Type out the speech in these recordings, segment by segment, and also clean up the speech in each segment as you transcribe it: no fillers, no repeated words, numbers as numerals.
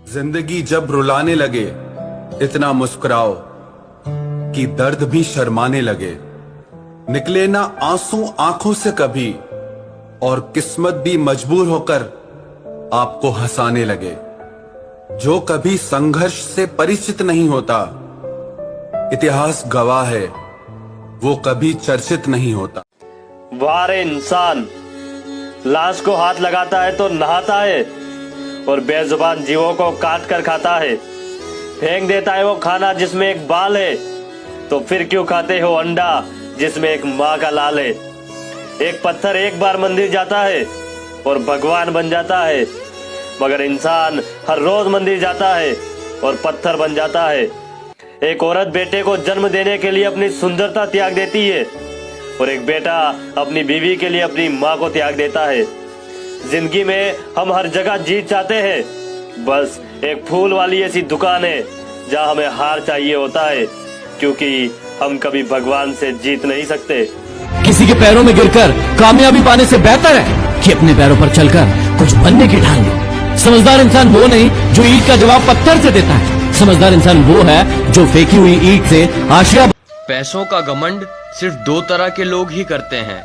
जिंदगी जब रुलाने लगे इतना मुस्कुराओ कि दर्द भी शर्माने लगे। निकले ना आंसू आंखों से कभी और किस्मत भी मजबूर होकर आपको हंसाने लगे। जो कभी संघर्ष से परिचित नहीं होता, इतिहास गवाह है वो कभी चर्चित नहीं होता। वाह रे इंसान, लाश को हाथ लगाता है तो नहाता है और बेजुबान जीवों को काट कर खाता है। फेंक देता है वो खाना जिसमें एक बाल है, तो फिर क्यों खाते हो अंडा जिसमें एक माँ का लाल है। एक पत्थर एक बार मंदिर जाता है और भगवान बन जाता है, मगर इंसान हर रोज मंदिर जाता है और पत्थर बन जाता है। एक औरत बेटे को जन्म देने के लिए अपनी सुंदरता त्याग देती है और एक बेटा अपनी बीवी के लिए अपनी माँ को त्याग देता है। जिंदगी में हम हर जगह जीत चाहते हैं, बस एक फूल वाली ऐसी दुकान है जहाँ हमें हार चाहिए होता है, क्योंकि हम कभी भगवान से जीत नहीं सकते। किसी के पैरों में गिरकर कामयाबी पाने से बेहतर है कि अपने पैरों पर चलकर कुछ बनने की ठान ले। समझदार इंसान वो नहीं जो ईंट का जवाब पत्थर से देता है, समझदार इंसान वो है जो फेंकी हुई ईंट से आशिया। पैसों का घमंड सिर्फ दो तरह के लोग ही करते हैं,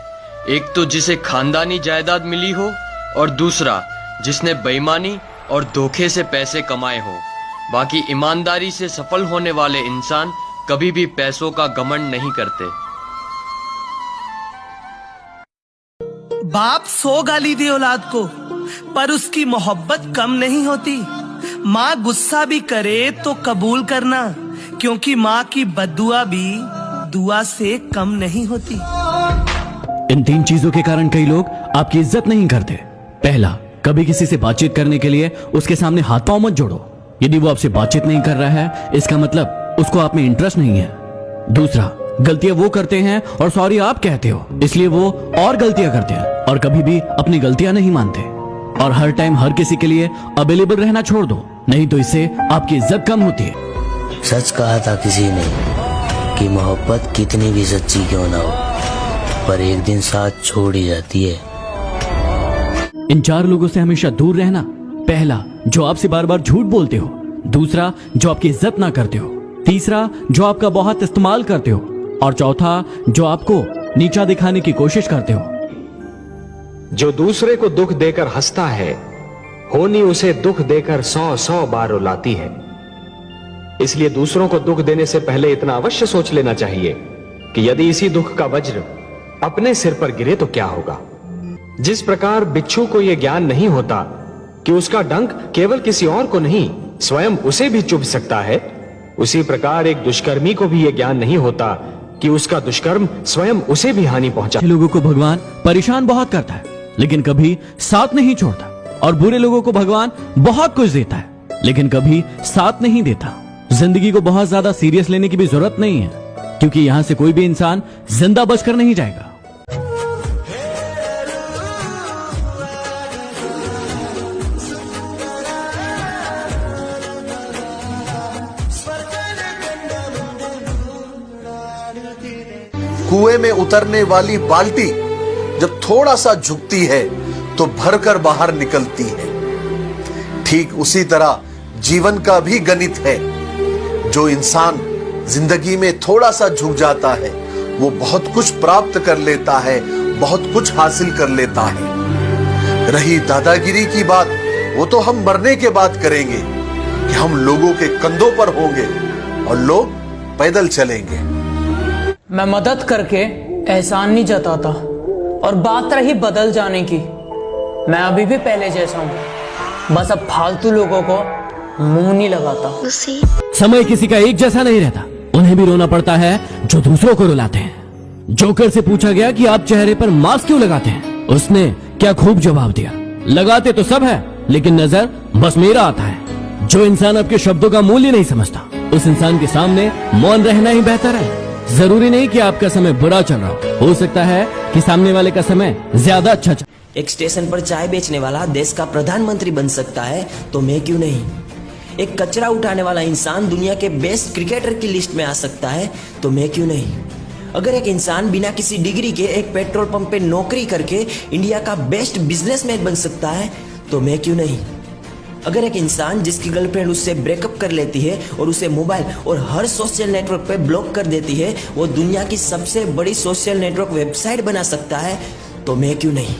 एक तो जिसे खानदानी जायदाद मिली हो और दूसरा जिसने बेईमानी और धोखे से पैसे कमाए हो। बाकी ईमानदारी से सफल होने वाले इंसान कभी भी पैसों का घमंड नहीं करते। बाप 100 गाली दे औलाद को, पर उसकी मोहब्बत कम नहीं होती। माँ गुस्सा भी करे तो कबूल करना, क्योंकि माँ की बद्दुआ भी दुआ से कम नहीं होती। इन 3 चीजों के कारण कई लोग आपकी इज्जत नहीं करते। पहला, कभी किसी से बातचीत करने के लिए उसके सामने हाथ पांव मत जोड़ो। यदि वो आपसे बातचीत नहीं कर रहा है, इसका मतलब उसको आप में इंटरेस्ट नहीं है। दूसरा, गलतियां वो करते हैं और सॉरी आप कहते हो, इसलिए वो और गलतियां करते हैं और कभी भी अपनी गलतियां नहीं मानते। और हर टाइम हर किसी के लिए अवेलेबल रहना छोड़ दो, नहीं तो इससे आपकी इज्जत कम होती है। सच कहा था किसी ने कि मोहब्बत कितनी भी सच्ची क्यों ना हो, पर एक दिन साथ छोड़ ही जाती है। इन 4 लोगों से हमेशा दूर रहना। पहला, जो आपसे बार बार झूठ बोलते हो। दूसरा, जो आपकी इज्जत ना करते हो। तीसरा, जो आपका बहुत इस्तेमाल करते हो। और चौथा, जो आपको नीचा दिखाने की कोशिश करते हो। जो दूसरे को दुख देकर हंसता है, होनी उसे दुख देकर 100 बार रुलाती है। इसलिए दूसरों को दुख देने से पहले इतना अवश्य सोच लेना चाहिए कि यदि इसी दुख का वज्र अपने सिर पर गिरे तो क्या होगा। जिस प्रकार बिच्छू को यह ज्ञान नहीं होता कि उसका डंक केवल किसी और को नहीं स्वयं उसे भी चुभ सकता है, उसी प्रकार एक दुष्कर्मी को भी यह ज्ञान नहीं होता कि उसका दुष्कर्म स्वयं उसे भी हानि पहुंचा। लोगों को भगवान परेशान बहुत करता है लेकिन कभी साथ नहीं छोड़ता, और बुरे लोगों को भगवान बहुत कुछ देता है लेकिन कभी साथ नहीं देता। जिंदगी को बहुत ज्यादा सीरियस लेने की भी जरूरत नहीं है, क्योंकि यहाँ से कोई भी इंसान जिंदा बचकर नहीं जाएगा। कुएं में उतरने वाली बाल्टी जब थोड़ा सा झुकती है तो भरकर बाहर निकलती है। ठीक उसी तरह जीवन का भी गणित है। जो इंसान जिंदगी में थोड़ा सा झुक जाता है वो बहुत कुछ प्राप्त कर लेता है, बहुत कुछ हासिल कर लेता है। रही दादागिरी की बात, वो तो हम मरने के बाद करेंगे कि हम लोगों के कंधों पर होंगे और लोग पैदल चलेंगे। मैं मदद करके एहसान नहीं जताता, और बात रही बदल जाने की, मैं अभी भी पहले जैसा हूँ, बस अब फालतू लोगों को मुंह नहीं लगाता। समय किसी का एक जैसा नहीं रहता, उन्हें भी रोना पड़ता है जो दूसरों को रुलाते हैं। जोकर से पूछा गया कि आप चेहरे पर मास्क क्यों लगाते हैं, उसने क्या खूब जवाब दिया, लगाते तो सब है लेकिन नजर बस मेरा आता है। जो इंसान आपके शब्दों का मूल्य नहीं समझता, उस इंसान के सामने मौन रहना ही बेहतर है। जरूरी नहीं कि आपका समय बुरा चल रहा हो सकता है कि सामने वाले का समय ज्यादा अच्छा चल। एक स्टेशन पर चाय बेचने वाला देश का प्रधानमंत्री बन सकता है, तो मैं क्यों नहीं। एक कचरा उठाने वाला इंसान दुनिया के बेस्ट क्रिकेटर की लिस्ट में आ सकता है, तो मैं क्यों नहीं। अगर एक इंसान बिना किसी डिग्री के एक पेट्रोल पंप पे नौकरी करके इंडिया का बेस्ट बिजनेसमैन बन सकता है, तो मैं क्यों नहीं। अगर एक इंसान जिसकी गर्लफ्रेंड उससे ब्रेकअप कर लेती है और उसे मोबाइल और हर सोशल नेटवर्क पे ब्लॉक कर देती है, वो दुनिया की सबसे बड़ी सोशल नेटवर्क वेबसाइट बना सकता है, तो मैं क्यों नहीं।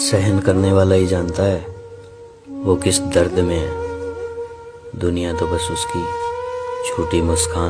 सहन करने वाला ही जानता है वो किस दर्द में है। दुनिया तो बस उसकी छोटी मुस्कान